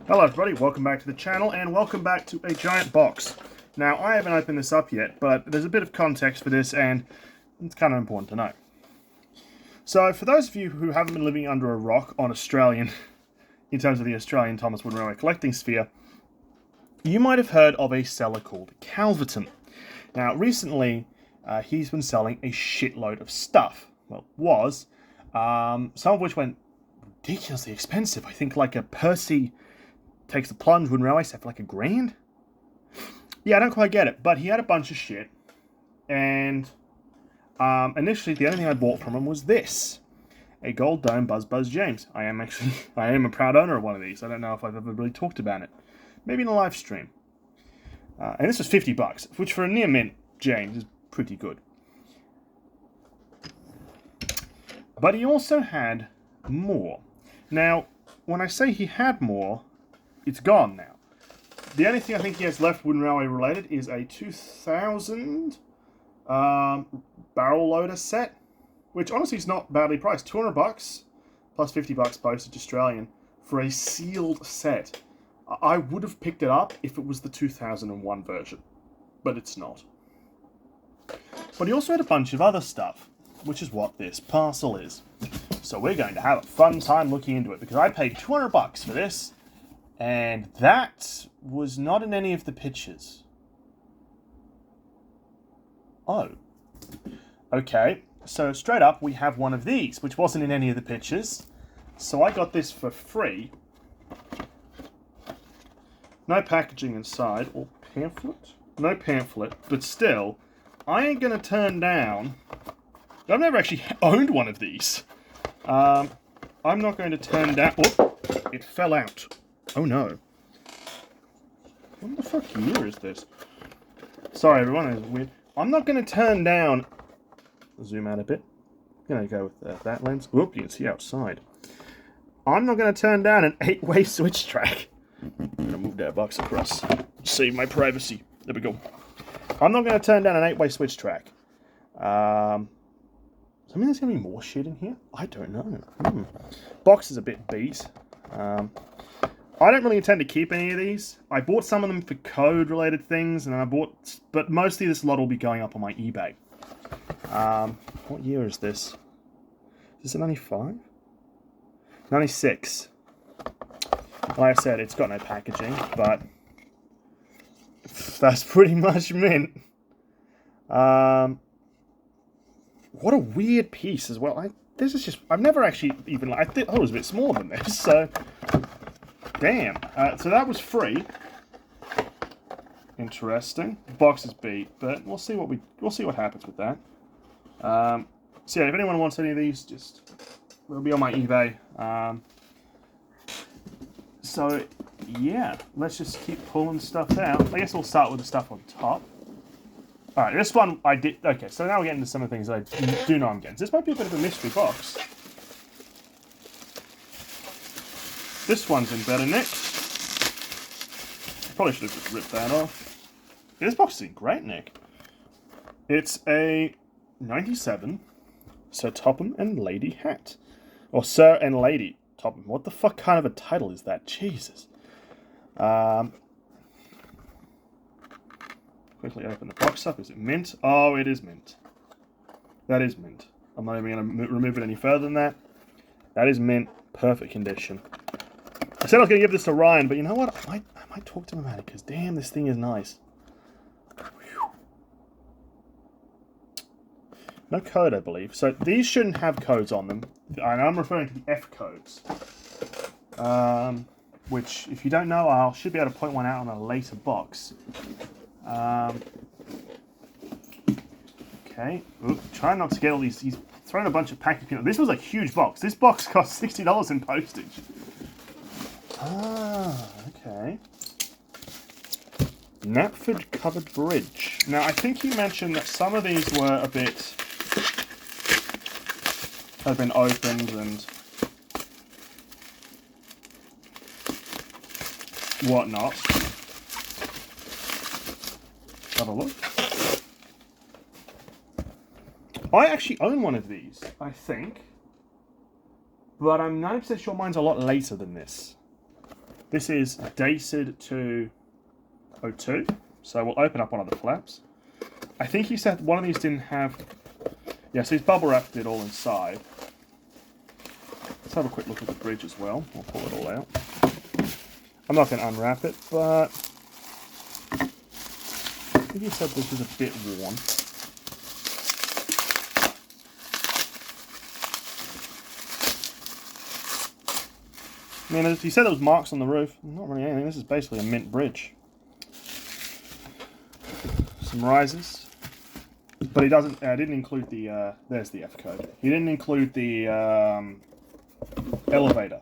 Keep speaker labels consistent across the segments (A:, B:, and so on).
A: Hello everybody, welcome back to the channel and welcome back to a giant box. Now I haven't opened this up yet, but there's a bit of context for this and it's kind of important to know. So for those of you who haven't been living under a rock on Australian, in terms of the Australian Thomas Wooden Railway collecting sphere, you might have heard of a seller called Calverton. Now recently he's been selling a shitload of stuff. Well, some of which went ridiculously expensive. I think like a Percy Takes the Plunge Wooden Railway set for like $1,000. Yeah, I don't quite get it, but he had a bunch of shit, and initially the only thing I bought from him was this, a Gold Dome Buzz James. I am a proud owner of one of these. I don't know if I've ever really talked about it, maybe in a live stream. And this was $50, which for a near mint James is pretty good. But he also had more. Now, when I say he had more, it's gone now. The only thing I think he has left Wooden Railway related is a 2000 barrel loader set, which honestly is not badly priced. $200 plus $50 postage Australian for a sealed set. I would have picked it up if it was the 2001 version, but it's not. But he also had a bunch of other stuff, which is what this parcel is. So we're going to have a fun time looking into it, because I paid $200 for this, and that was not in any of the pictures. Oh. Okay, so straight up we have one of these, which wasn't in any of the pictures. So I got this for free. No packaging inside, or pamphlet? No pamphlet, but still, I ain't gonna turn down... I've never actually owned one of these. I'm not going to turn down... Oh, it fell out. Oh no. What the fuck year is this? Sorry everyone, that was weird. I'm not going to turn down... Zoom out a bit. I'm going to go with that lens. Oop, you can see outside. I'm not going to turn down an 8-way switch track. I'm going to move that box across. Save my privacy. There we go. I'm not going to turn down an 8-way switch track. I mean, there's going to be more shit in here? I don't know. Box is a bit beat. I don't really intend to keep any of these. I bought some of them for code-related things, and but mostly this lot will be going up on my eBay. What year is this? Is this a 95? 96. Like I said, it's got no packaging, but that's pretty much mint. What a weird piece as well. I've never actually even... I thought it was a bit smaller than this, so... Damn. So that was free. Interesting. The box is beat, but we'll see what happens with that. So yeah, if anyone wants any of these, they'll be on my eBay. So yeah, let's just keep pulling stuff out. I guess we'll start with the stuff on top. Alright, this one I did... Okay, so now we're getting into some of the things I do know I'm getting. So this might be a bit of a mystery box. This one's in better nick. Probably should have just ripped that off. Yeah, this box is in great nick. It's a 97 Sir Topham and Lady hat. Or Sir and Lady Topham. What the fuck kind of a title is that? Jesus. Quickly open the box up. Is it mint? Oh, it is mint. That is mint. I'm not even going to remove it any further than that. That is mint. Perfect condition. I said I was going to give this to Ryan, but you know what? I might talk to him about it, because damn, this thing is nice. Whew. No code, I believe. So these shouldn't have codes on them. And I'm referring to the F codes. Which, if you don't know, I should be able to point one out on a later box. Okay. Oop, try not to get all these... He's thrown a bunch of packaging. This was a huge box. This box cost $60 in postage. Ah, okay. Knapford Covered Bridge. Now, I think you mentioned that some of these were a bit... have been opened and... whatnot. Have a look. I actually own one of these, I think. But I'm 90% sure mine's a lot later than this. This is dated to 02. So we'll open up one of the flaps. I think he said one of these didn't have... Yeah, so he's bubble wrapped it all inside. Let's have a quick look at the bridge as well. I'll pull it all out. I'm not going to unwrap it, but... I think he said this was a bit worn. I mean, he said there was marks on the roof. Not really anything. This is basically a mint bridge. Some risers. But he doesn't. Didn't include the. There's the F code. He didn't include the elevator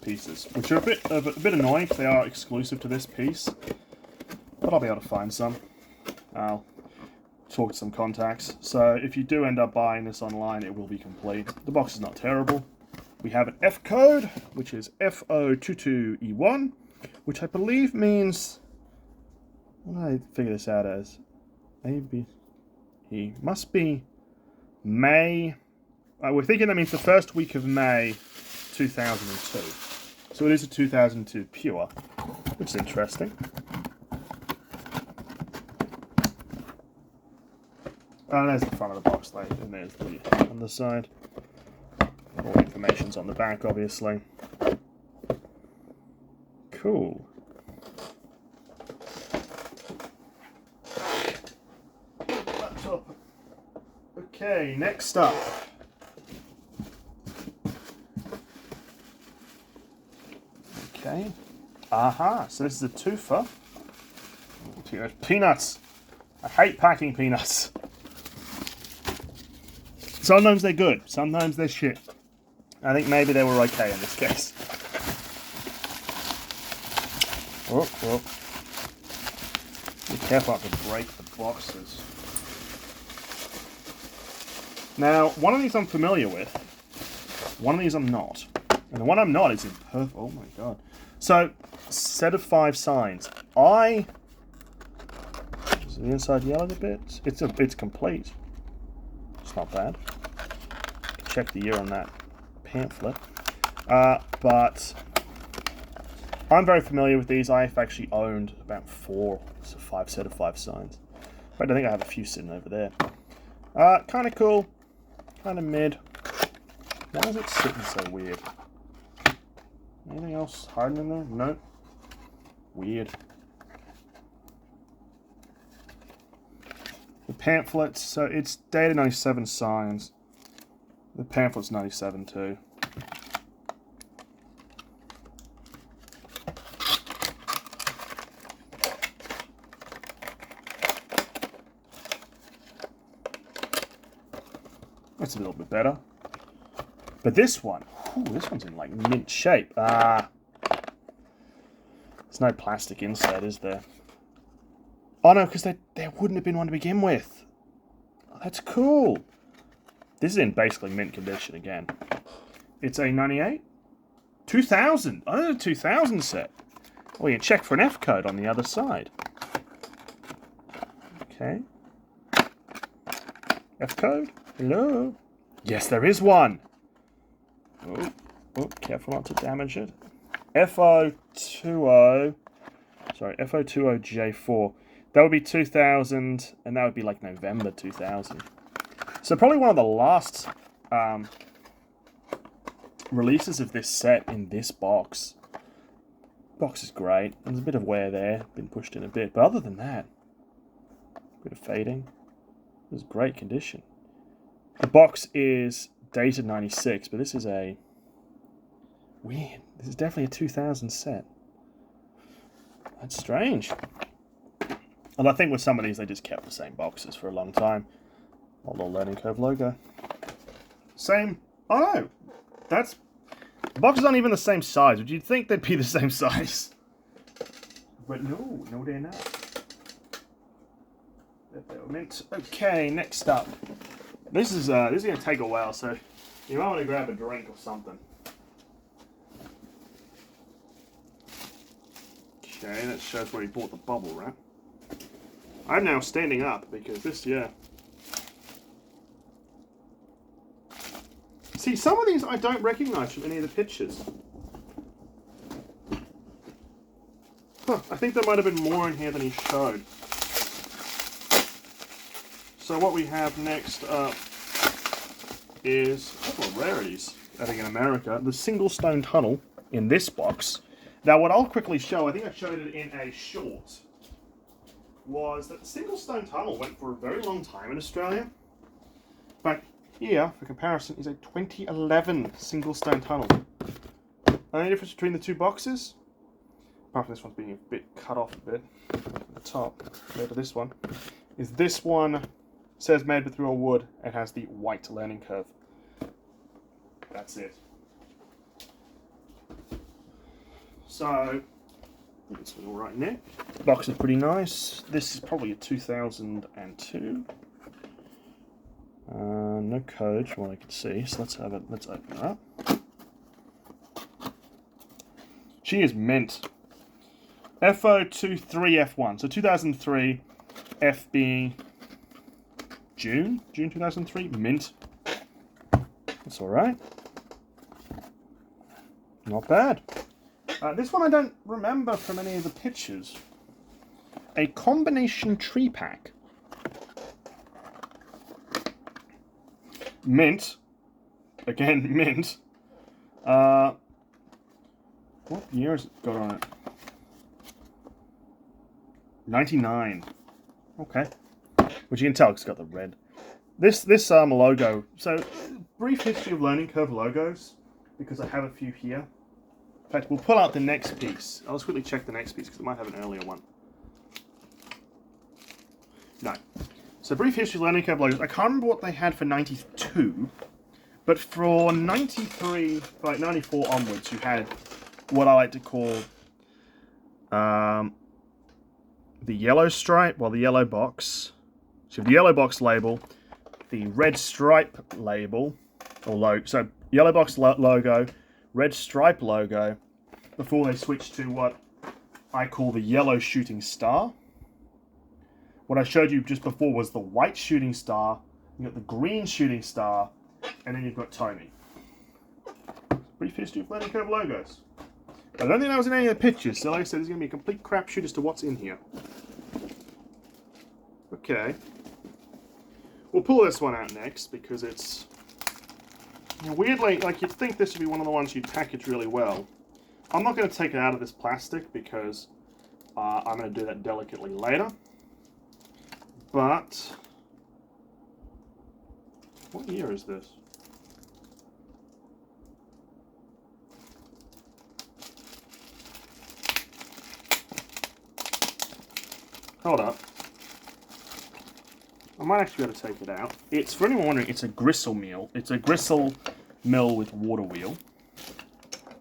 A: pieces, which are a bit annoying because they are exclusive to this piece. But I'll be able to find some. I'll talk to some contacts. So if you do end up buying this online, it will be complete. The box is not terrible. We have an F code, which is FO22E1, which I believe means. What do I figure this out as? A, B, E. Must be May. We're thinking that means the first week of May 2002. So it is a 2002 pure, which is interesting. Oh, there's the front of the box, and there's the underside. All the information's on the back, obviously. Cool. Laptop. Okay, next up. Okay. Aha, so this is a twofer. Peanuts. I hate packing peanuts. Sometimes they're good, sometimes they're shit. I think maybe they were okay in this case. Oh, oh. Be careful not to break the boxes. Now, one of these I'm familiar with. One of these I'm not. And the one I'm not is in purple. Oh my god. So, set of 5 signs. Is the inside yellowed a bit? It's complete. It's not bad. Check the year on that pamphlet. But I'm very familiar with these. I've actually owned about 4, so 5 set of 5 signs. But I think I have a few sitting over there. Kind of cool. Kind of mid. Why is it sitting so weird? Anything else hiding in there? Nope. Weird. The pamphlets, so it's dated 97 signs. The pamphlet's 97 too. That's a little bit better. But this one, this one's in like mint shape. There's no plastic inside, is there? Oh no, because there wouldn't have been one to begin with. Oh, that's cool. This is in basically mint condition again. It's a 98? 2000! Oh, a 2000 set. Oh, you check for an F code on the other side. Okay. F code? Hello? Yes, there is one! Oh, careful not to damage it. FO20J4. That would be 2000, and that would be like November 2000. So probably one of the last releases of this set in this box. Box is great. There's a bit of wear there, been pushed in a bit, but other than that, a bit of fading. It was great condition. The box is dated 96, but this is a weird. This is definitely a 2000 set. That's strange. And I think with some of these, they just kept the same boxes for a long time. Old little Learning Curve logo. Same. Oh no! The boxes aren't even the same size. Would you think they'd be the same size? But no, they're not. They were meant. Okay, next up. This is going to take a while, so you might want to grab a drink or something. Okay, that shows where he bought the bubble wrap. I'm now standing up because this, See, some of these I don't recognise from any of the pictures. Huh, I think there might have been more in here than he showed. So what we have next up is a couple of rarities, I think in America. The single stone tunnel in this box. Now what I'll quickly show, I think I showed it in a short, was that the single stone tunnel went for a very long time in Australia. But here, for comparison, is a 2011 single stone tunnel. Only difference between the two boxes, apart from this one's being a bit cut off a bit at the top, compared to this one, is this one says made with real wood and has the white learning curve. That's it. So, it's all right in there. The box is pretty nice. This is probably a 2002. No code from what I can see, so let's open her up. She is mint. FO23F1. So 2003, F being June 2003, mint. That's alright. Not bad. This one I don't remember from any of the pictures. A combination tree pack. Mint. Again, mint. What year has it got on it? 99. Okay. Which you can tell because it's got the red. This logo. So, brief history of learning curve logos, because I have a few here. In fact, we'll pull out the next piece. I'll just quickly check the next piece because it might have an earlier one. No. So, brief history of learning curve logos. I can't remember what they had for 92, but for 93, like 94 onwards, you had what I like to call the yellow stripe, well, the yellow box. So, you have the yellow box label, the red stripe label, or logo. So, yellow box logo, red stripe logo, before they switched to what I call the yellow shooting star. What I showed you just before was the white shooting star, you've got the green shooting star, and then you've got Tony. Brief history of learning curve logos. But I don't think that was in any of the pictures, so like I said, there's going to be a complete crapshoot as to what's in here. Okay. We'll pull this one out next, because it's... weirdly, like you'd think this would be one of the ones you'd package really well. I'm not going to take it out of this plastic, because I'm going to do that delicately later. But... what year is this? Hold up. I might actually be able to take it out. It's, for anyone wondering, it's a gristle mill. It's a gristle mill with water wheel.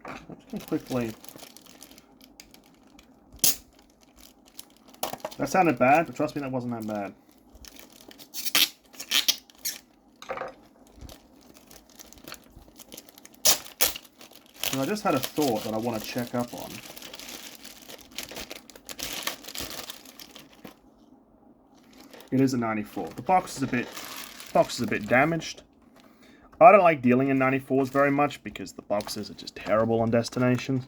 A: I'm just going to quickly... that sounded bad, but trust me, that wasn't that bad. So I just had a thought that I want to check up on. It is a 94. The box is a bit damaged. I don't like dealing in 94s very much because the boxes are just terrible on destinations.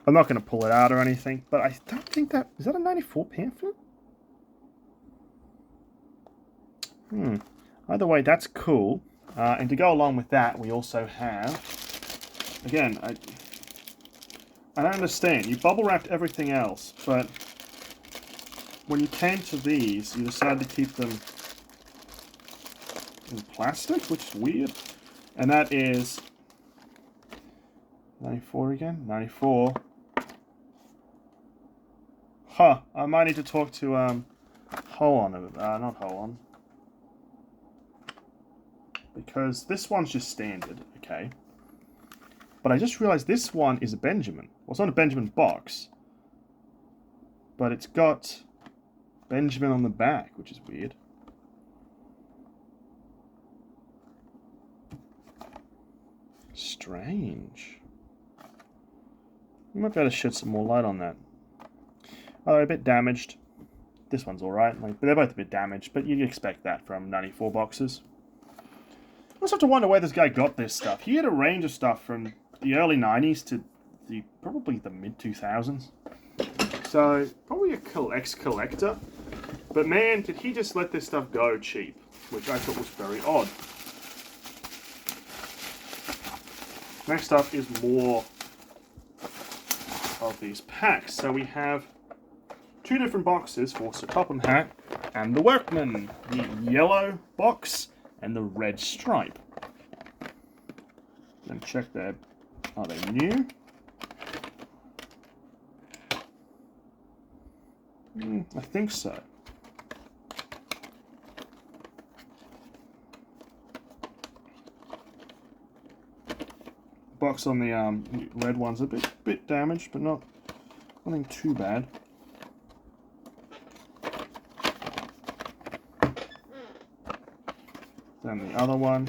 A: I'm not going to pull it out or anything, but I don't think that... is that a 94 pamphlet? Either way, that's cool. And to go along with that, we also have... again, I don't understand. You bubble wrapped everything else, but when you came to these, you decided to keep them in plastic, which is weird. And that is 94 again? 94. Huh, I might need to talk to, Ho-On, not Ho-On. Because this one's just standard, okay. But I just realized this one is a Benjamin. Well, it's not a Benjamin box. But it's got Benjamin on the back, which is weird. Strange. You might be able to shed some more light on that. Oh, they're a bit damaged. This one's alright. Like, they're both a bit damaged, but you'd expect that from 94 boxes. I also have to wonder where this guy got this stuff. He had a range of stuff from the early 90s to probably the mid-2000s. So, probably a ex-collector. But man, did he just let this stuff go cheap, which I thought was very odd. Next up is more of these packs. So we have 2 different boxes for Sir Topham Hatt and the Workman. The yellow box and the red stripe. Then check there. Are they new? I think so. Box on the red one's a bit damaged, but nothing too bad. Then the other one,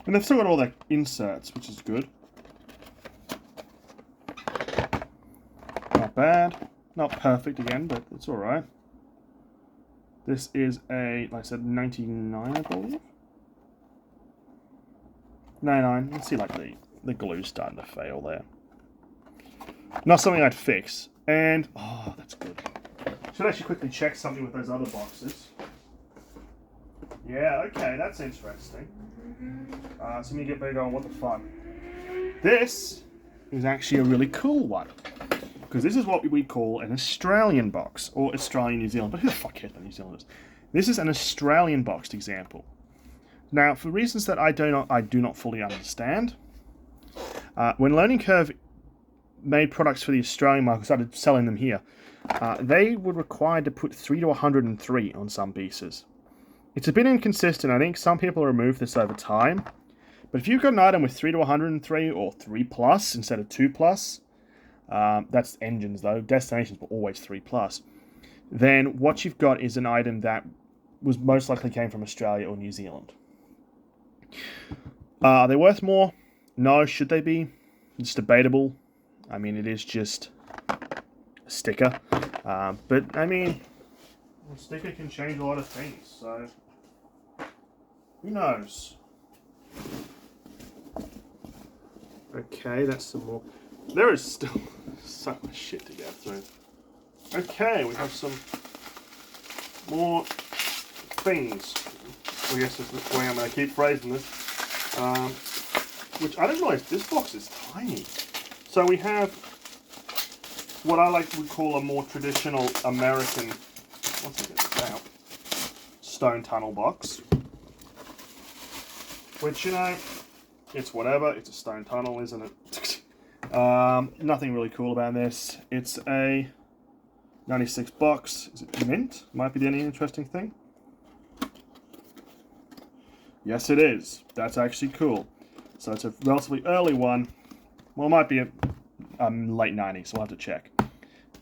A: and they've still got all their inserts, which is good. Not bad, not perfect again, but it's all right. This is a, like I said, 99, I believe. 99. You can see like the glue starting to fail there. Not something I'd fix. And, oh, that's good. Should actually quickly check something with those other boxes. Yeah, okay, that's interesting. So let me get back on what the fuck. This is actually a really cool one. Because this is what we call an Australian box. Or Australian New Zealand. But who the fuck cares about New Zealanders? This is an Australian boxed example. Now, for reasons that I do not fully understand, when Learning Curve made products for the Australian market, started selling them here, they were required to put 3 to 103 on some pieces. It's a bit inconsistent. I think some people remove this over time. But if you've got an item with 3 to 103 or 3 plus instead of 2 plus, that's engines though, destinations were always 3 plus, then what you've got is an item that was most likely came from Australia or New Zealand. Are they worth more? No. Should they be? It's debatable. I mean, it is just a sticker. But, I mean, a sticker can change a lot of things, so who knows? Okay, that's some more. There is still so much shit to get through. Okay, we have some more things. I guess this is the way I'm going to keep phrasing this. Which I didn't realize this box is tiny. So we have what I would call a more traditional American, once I get this out, stone tunnel box. Which, you know, it's whatever. It's a stone tunnel, isn't it? Nothing really cool about this. It's a 96 box. Is it mint? Might be the only interesting thing. Yes, it is. That's actually cool. So it's a relatively early one. Well, it might be a late 90s, so we'll have to check.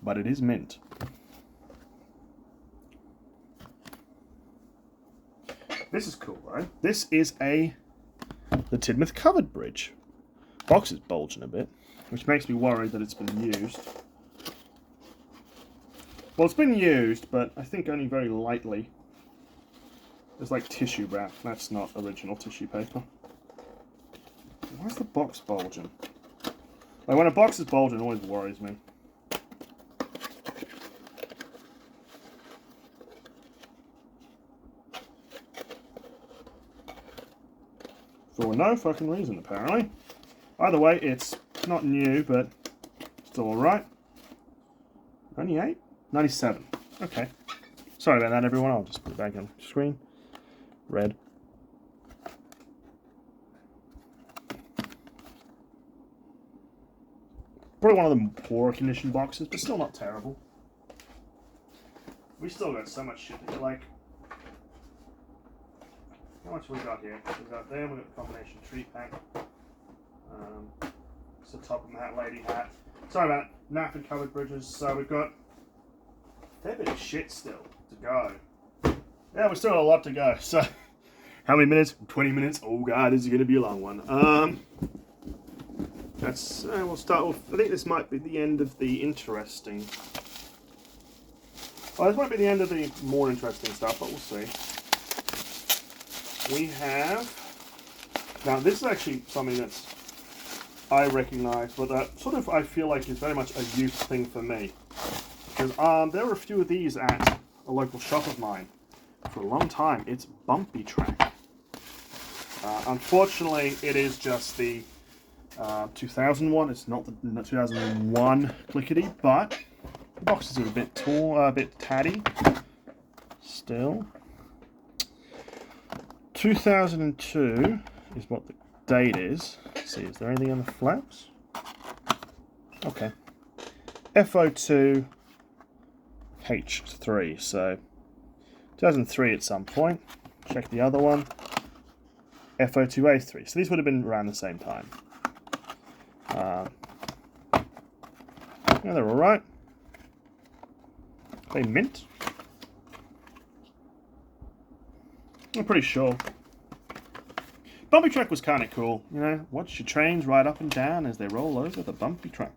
A: But it is mint. This is cool, right? This is the Tidmouth Covered Bridge. Box is bulging a bit, which makes me worried that it's been used. Well, it's been used, but I think only very lightly. There's like tissue wrap. That's not original tissue paper. Why is the box bulging? Like when a box is bulging, it always worries me. For no fucking reason, apparently. Either way, it's not new, but still alright. 98? 97. Okay. Sorry about that, everyone. I'll just put it back on screen. Red. Probably one of the poorer condition boxes, but still not terrible. We still got so much shit to get, like... How much have we got here? We've got there, we've got the combination tree pack. It's the top of that lady hat. Sorry about it. Napkin covered bridges. So we've got a fair bit of shit still to go. Yeah, we've still got a lot to go. So, how many minutes? 20 minutes. Oh god, this is going to be a long one. We'll start with, I think this might be the end of the interesting. Well, this might be the end of the more interesting stuff, but we'll see. We have, now this is actually something that's I recognise, but that sort of I feel like is very much a youth thing for me. Because there were a few of these at a local shop of mine for a long time. It's Bumpy Track. Unfortunately, it is just the 2001. It's not the 2001 clickety, but the boxes are a bit torn, a bit tatty. Still, 2002 is what the date is. Let's see, is there anything on the flaps? Okay. FO2 H3. So 2003 at some point. Check the other one. FO2A3. So these would have been around the same time. Yeah, they're alright. They mint? I'm pretty sure. Bumpy Track was kind of cool. You know, watch your trains ride up and down as they roll over the bumpy track.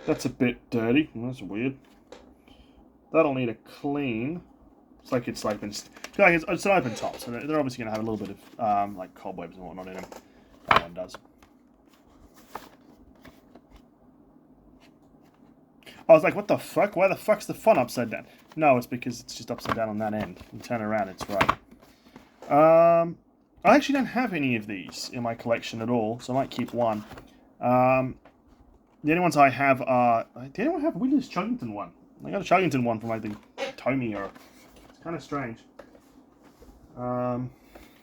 A: That's a bit dirty. That's weird. That'll need a clean. It's like it's an open top, so they're obviously going to have a little bit of like cobwebs and whatnot in them. That one does. I was like, what the fuck? Why the fuck's the font upside down? No, it's because it's just upside down on that end. You turn around, it's right. I actually don't have any of these in my collection at all, so I might keep one. The only ones I have are... Did anyone have a Willis Chuggington one? I got a Chuggington one from, I think, Tommy or... It's kind of strange.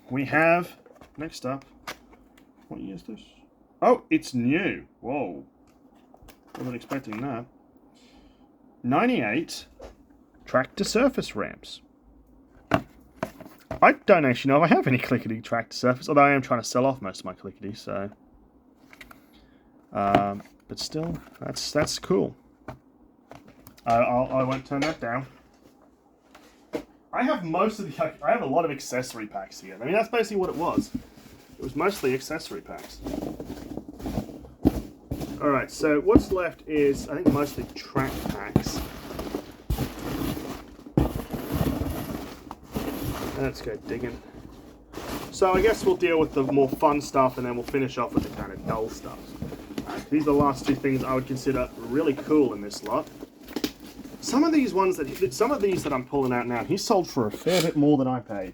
A: We have... Next up... What year is this? Oh, it's new. Whoa. Wasn't expecting that. 98 track to surface ramps. I don't actually know if I have any clickety track to surface, although I am trying to sell off most of my clickety, so... but still, that's cool. I won't turn that down. I have I have a lot of accessory packs here. I mean, that's basically what it was. It was mostly accessory packs. Alright, so what's left is, I think, mostly track packs. Let's go digging. So I guess we'll deal with the more fun stuff and then we'll finish off with the kind of dull stuff. These are the last two things I would consider really cool in this lot. Some of these that I'm pulling out now, he sold for a fair bit more than I paid.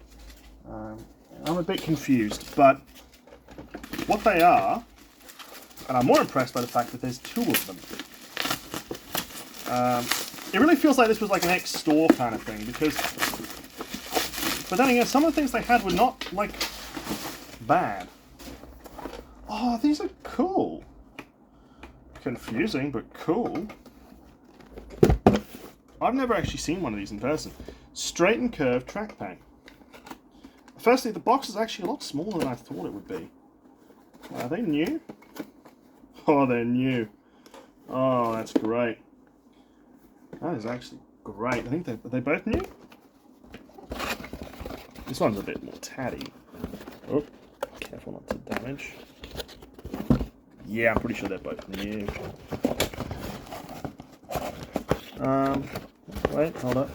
A: I'm a bit confused, but what they are, and I'm more impressed by the fact that there's two of them. It really feels like this was like an ex-store kind of thing, because... But then again, some of the things they had were not, like, bad. Oh, these are cool. Confusing, but cool. I've never actually seen one of these in person. Straight and curved track pack. Firstly, the box is actually a lot smaller than I thought it would be. Are they new? Oh, they're new. Oh, that's great. That is actually great. I think are they both new? This one's a bit more tatty. Oh, careful not to damage. Yeah, I'm pretty sure they're both new. Wait, hold up.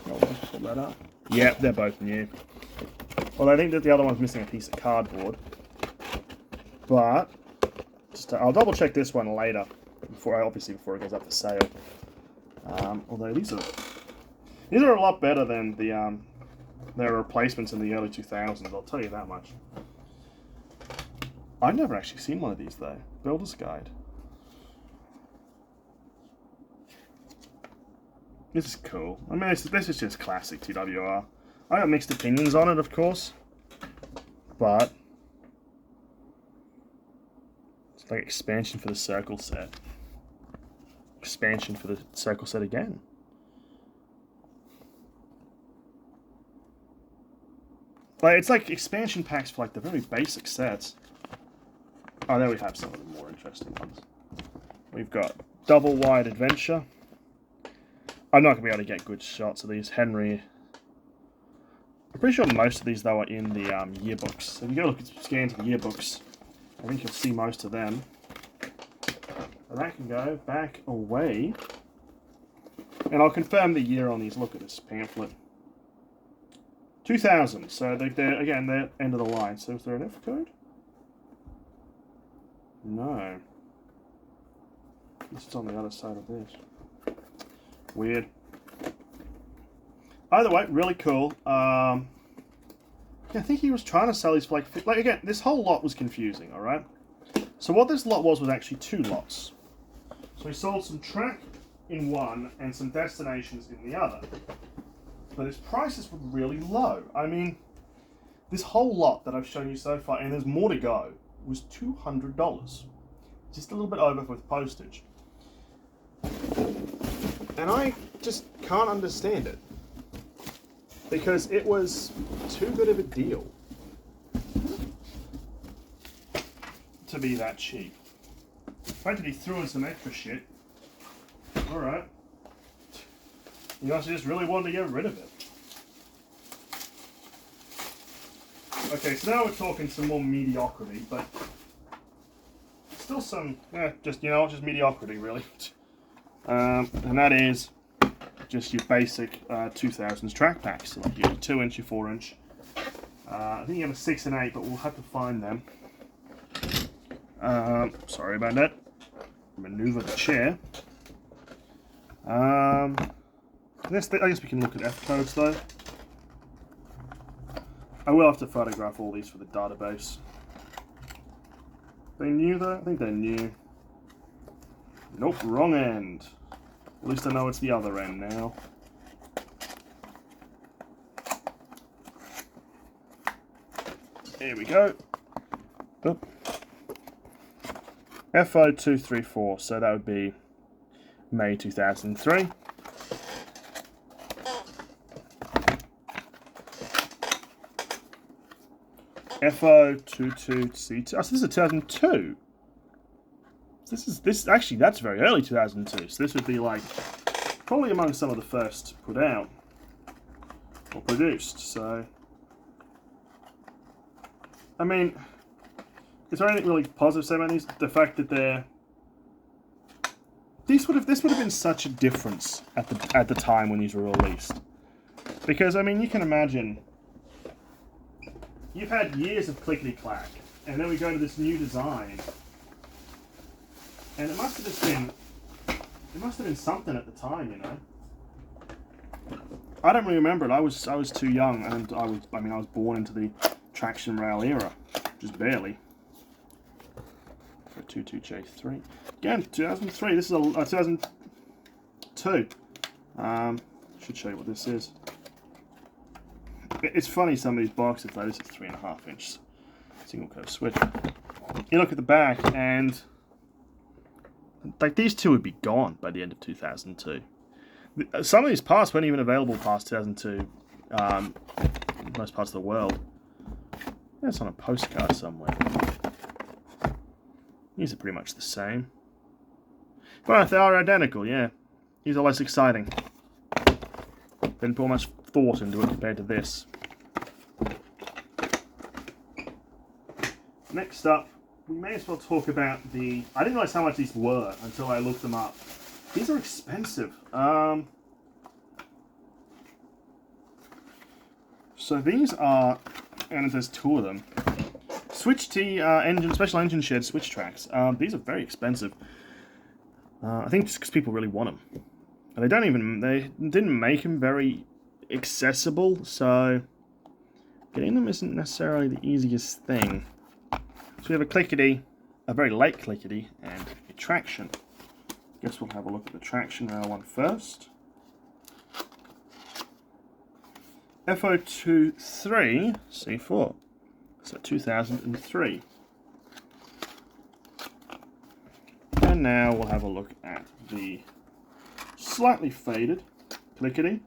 A: Hold on, pull that up. Yeah, they're both new. Well, I think that the other one's missing a piece of cardboard. But I'll double check this one later, before it goes up for sale. Although these are a lot better than their replacements in the early 2000s. I'll tell you that much. I've never actually seen one of these though. Builder's Guide. This is cool. I mean, this is just classic TWR. I got mixed opinions on it, of course, but it's like expansion for the circle set. Expansion for the circle set again. Like, it's like expansion packs for like the very basic sets. Oh, there we have some of the more interesting ones. We've got Double Wide Adventure. I'm not going to be able to get good shots of these. Henry. I'm pretty sure most of these, though, are in the yearbooks. So if you go look at scans of the yearbooks, I think you'll see most of them. And that can go back away. And I'll confirm the year on these. Look at this pamphlet. 2000. So they're end of the line. So is there an F code? No. This is on the other side of this. Weird. Either way, really cool. Yeah, I think he was trying to sell these for like again, this whole lot was confusing, alright? So what this lot was actually 2 lots. So he sold some track in one and some destinations in the other. But his prices were really low. I mean, this whole lot that I've shown you so far, and there's more to go, was $200. Just a little bit over with postage. And I just can't understand it. Because it was too good of a deal to be that cheap. The fact that he threw in some extra shit, alright. You guys just really wanted to get rid of it. Okay, so now we're talking some more mediocrity, but still some, just mediocrity, really. And that is just your basic 2000s track packs, so like your 2-inch, your 4-inch. I think you have a 6 and 8, but we'll have to find them. Sorry about that. Maneuver the chair. I guess we can look at F codes though. I will have to photograph all these for the database. They new though? I think they're new. Nope, wrong end. At least I know it's the other end now. Here we go. Oop. FO234, so that would be May 2003. FO22C2. Oh, so this is a 2002. This actually, that's very early 2002. So this would be like probably among some of the first put out or produced. So I mean, is there anything really positive to say about these? The fact that this would have been such a difference at the time when these were released. Because I mean, you can imagine you've had years of clickety-clack, and then we go to this new design. And it must have been something at the time, you know. I don't really remember it. I was too young, and I was born into the traction rail era, just barely. For 22J3 again, 2003. This is a 2002. Should show you what this is. It's funny, some of these boxes though. This is 3.5 inch single curve switch. You look at the back and. Like, these two would be gone by the end of 2002. Some of these parts weren't even available past 2002 in most parts of the world. That's on a postcard somewhere. These are pretty much the same. Well, they are identical, yeah. These are less exciting. Didn't put much thought into it compared to this. Next up, we may as well talk about the... I didn't realize how much these were until I looked them up. These are expensive. So these are, and there's 2 of them, Switch T special engine shed switch tracks. These are very expensive. I think just because people really want them. And they didn't make them very accessible, so getting them isn't necessarily the easiest thing. So we have a clickety, a very late clickety, and a traction. Guess we'll have a look at the traction rail one first. FO23 C4. So 2003. And now we'll have a look at the slightly faded clickety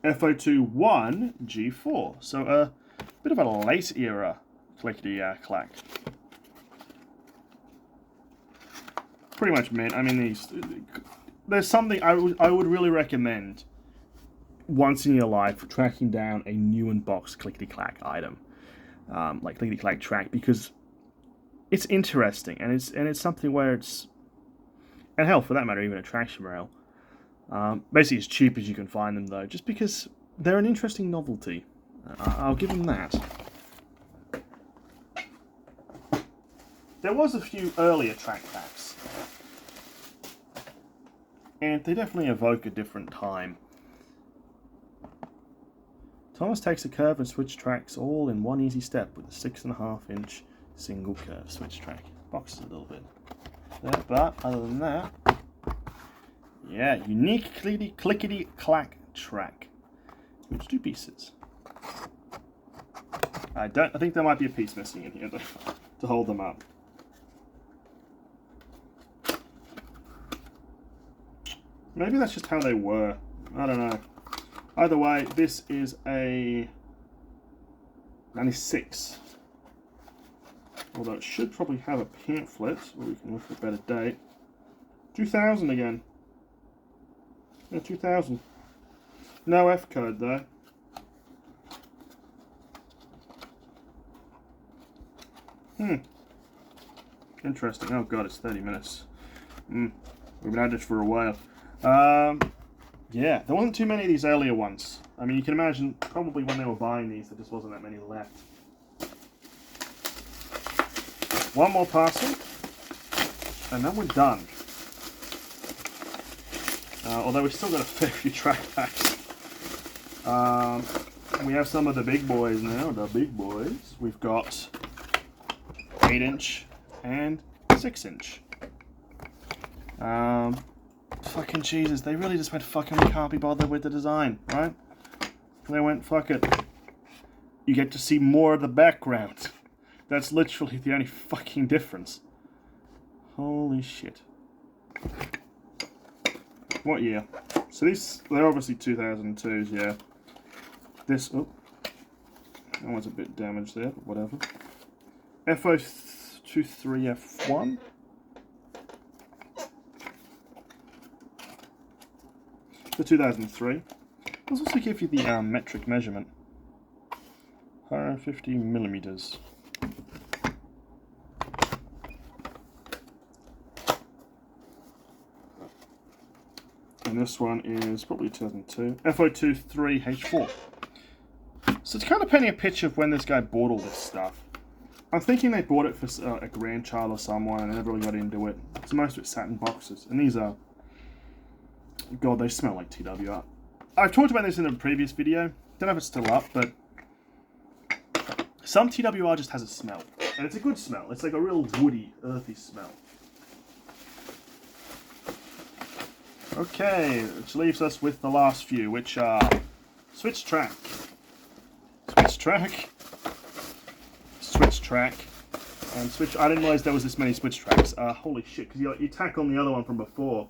A: FO21 G4. So a bit of a late era clickety clack. Pretty much mint. I mean, there's something I would really recommend once in your life for tracking down a new unboxed clickety-clack item, like clickety-clack track, because it's interesting and it's something where it's, and hell, for that matter, even a traction rail. Basically as cheap as you can find them though, just because they're an interesting novelty. I'll give them that. there was a few earlier track packs. And they definitely evoke a different time. Thomas takes a curve and switch tracks all in one easy step with a 6.5-inch single curve switch track. Boxes a little bit there, but other than that, yeah, unique clickety clack track. Which 2 pieces? I think there might be a piece missing in here to hold them up. Maybe that's just how they were. I don't know. Either way, this is a 96. Although it should probably have a pamphlet, where we can look for a better date. 2000 again. Yeah, 2000. No F code though. Interesting. Oh god, it's 30 minutes. We've been at it for a while. Yeah, there wasn't too many of these earlier ones. I mean, you can imagine, probably when they were buying these, there just wasn't that many left. One more parcel, and then we're done. Although we've still got a fair few track packs. We have some of the big boys now, the big boys. We've got 8-inch and 6-inch. Fucking Jesus, they really just went fucking we can't be bothered with the design, right? They went fuck it. You get to see more of the background. That's literally the only fucking difference. Holy shit. What year? So these, they're obviously 2002s, yeah. This, oh, that one's a bit damaged there, but whatever. FO23F1. For 2003. Let's also give you the metric measurement. 150 millimeters. And this one is probably 2002. FO23H4. So it's kind of painting a picture of when this guy bought all this stuff. I'm thinking they bought it for a grandchild or someone and they never really got into it. So most of it's sat in boxes. And these are... God, they smell like TWR. I've talked about this in a previous video. Don't know if it's still up, but... some TWR just has a smell. And it's a good smell. It's like a real woody, earthy smell. Okay, which leaves us with the last few, which are... Switch track. Switch track. Switch track. And switch... I didn't realise there was this many switch tracks. Holy shit, because you tack on the other one from before.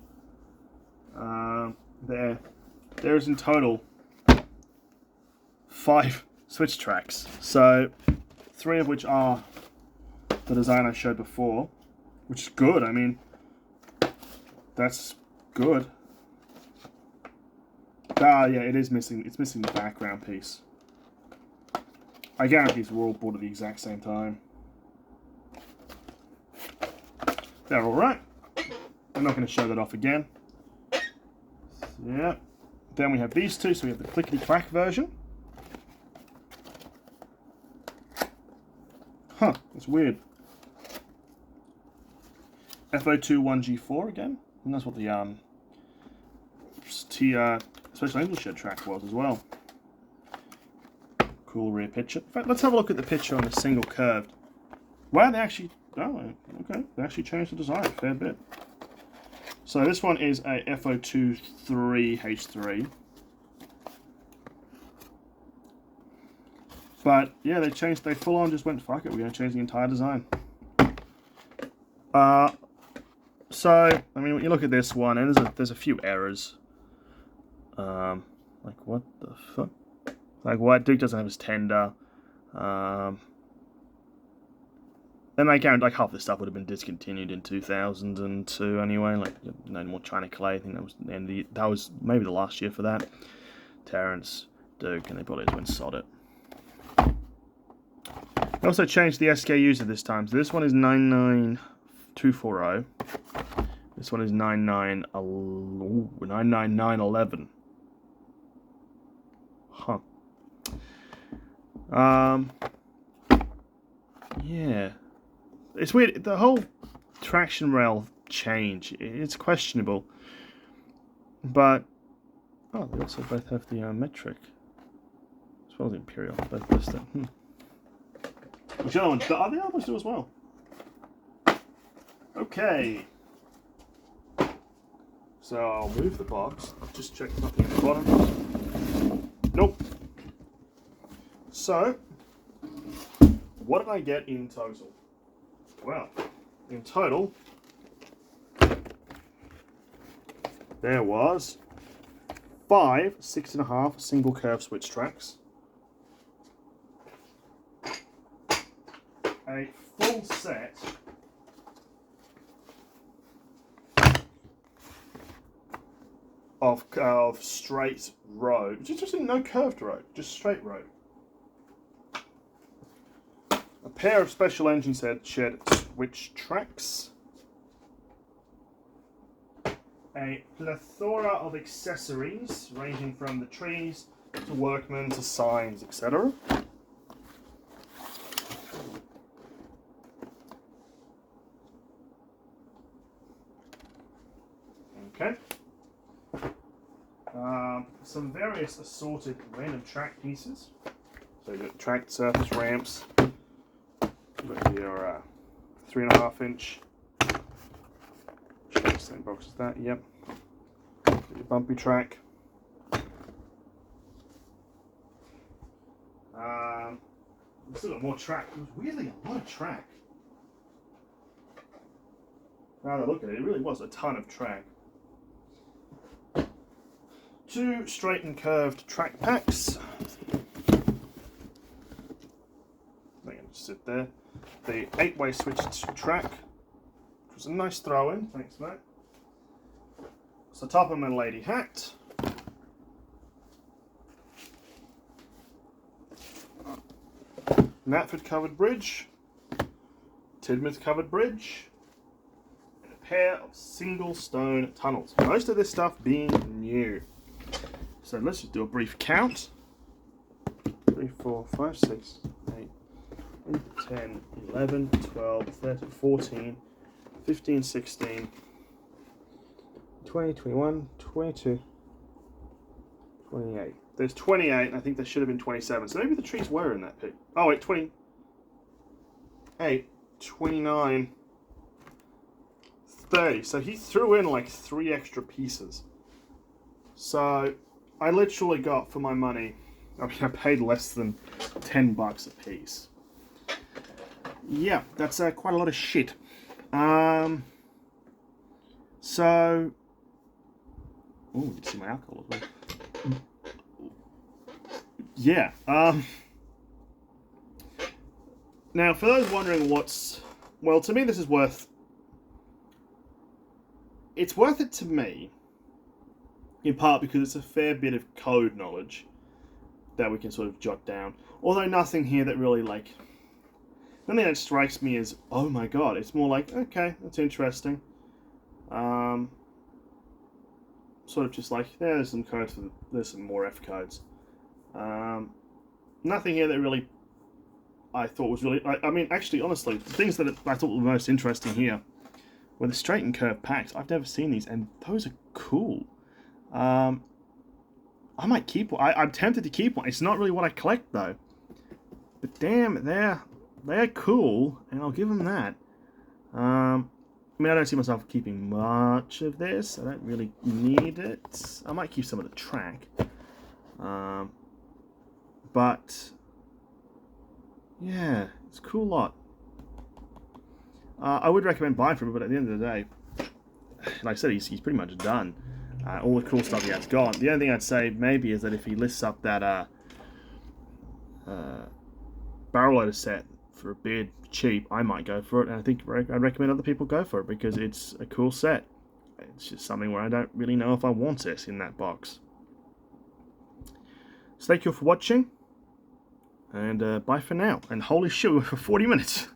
A: There's in total 5 switch tracks. So 3 of which are the design I showed before, which is good. I mean, that's good. Yeah, it is missing. It's missing the background piece. I guarantee these were all bought at the exact same time. They're all right. I'm not going to show that off again. Yeah. Then we have these two. So we have the clickety-clack version. Huh, that's weird. FO21G4 again. And that's what the Special Angel Shed track was as well. Cool rear picture. In fact, let's have a look at the picture on the single curved. Wow, they actually... Oh, okay. They actually changed the design a fair bit. So this one is a FO23H3. But yeah, they full on just went, fuck it, we're going to change the entire design. So, I mean, when you look at this one, and there's a few errors. Like, what the fuck? Like, White Duke doesn't have his tender. And I guarantee, like, half this stuff would have been discontinued in 2002 anyway. Like, no more China Clay. I think that was maybe the last year for that. Terrence, Duke, and they probably just went sod it. They also changed the SKUs at this time. So this one is 99240. This one is 99911. Huh. Yeah. It's weird. The whole traction rail change, it's questionable. But, oh, they also both have the metric. As well as the Imperial. Both listed. Which other ones? The other ones do as well. Okay. So I'll move the box. Just check nothing at the bottom. Nope. So, what did I get in total? Well, in total, there was 5 6.5 single curve switch tracks, a full set of straight road, just no curved road, just straight road. A pair of special engine shed switch tracks. A plethora of accessories ranging from the trees to workmen to signs, etc. Okay. Some various assorted random track pieces. So you've got track surface ramps. You've got your 3.5 inch. Same box as that, yep. Your bumpy track. We've still got more track. It was weirdly a lot of track. Now that I look at it, it really was a ton of track. 2 straight and curved track packs. They're going to sit there. The 8-way switched track, which was a nice throw in, thanks mate. So Topham and Lady Hat. Knapford covered bridge. Tidmouth covered bridge. And a pair of single stone tunnels. Most of this stuff being new. So let's just do a brief count. 3, 4, 5, 6, 8, 10, 11, 12, 13, 14, 15, 16, 20, 21, 22, 28. There's 28, and I think there should have been 27. So maybe the trees were in that pit. Oh, wait, 28, 29, 30. So he threw in like 3 extra pieces. So I literally got for my money, I mean, I paid less than $10 a piece. Yeah, that's quite a lot of shit. So, oh, you can see my alcohol as well. Yeah. Now, for those wondering what's, well, to me this is worth. It's worth it to me. In part because it's a fair bit of code knowledge that we can sort of jot down. Although nothing here that really, like, nothing that strikes me as, oh my god. It's more like, okay, that's interesting. Sort of just like, yeah, there's some codes, there's some more F codes. Nothing here that really, I thought was really, I mean, actually, honestly, the things that I thought were most interesting here were the straight and curved packs. I've never seen these, and those are cool. I might keep one. I'm tempted to keep one. It's not really what I collect though. But damn, they're cool, and I'll give them that. I mean, I don't see myself keeping much of this. I don't really need it. I might keep some of the track. But yeah, it's a cool lot. I would recommend buying from him, but at the end of the day, like I said, he's pretty much done. All the cool stuff he has gone. The only thing I'd say maybe is that if he lists up that barrel loader set for a bid cheap, I might go for it, and I think I'd recommend other people go for it because it's a cool set. It's just something where I don't really know if I want it in that box. So thank you all for watching, and bye for now. And holy shit, we went for 40 minutes.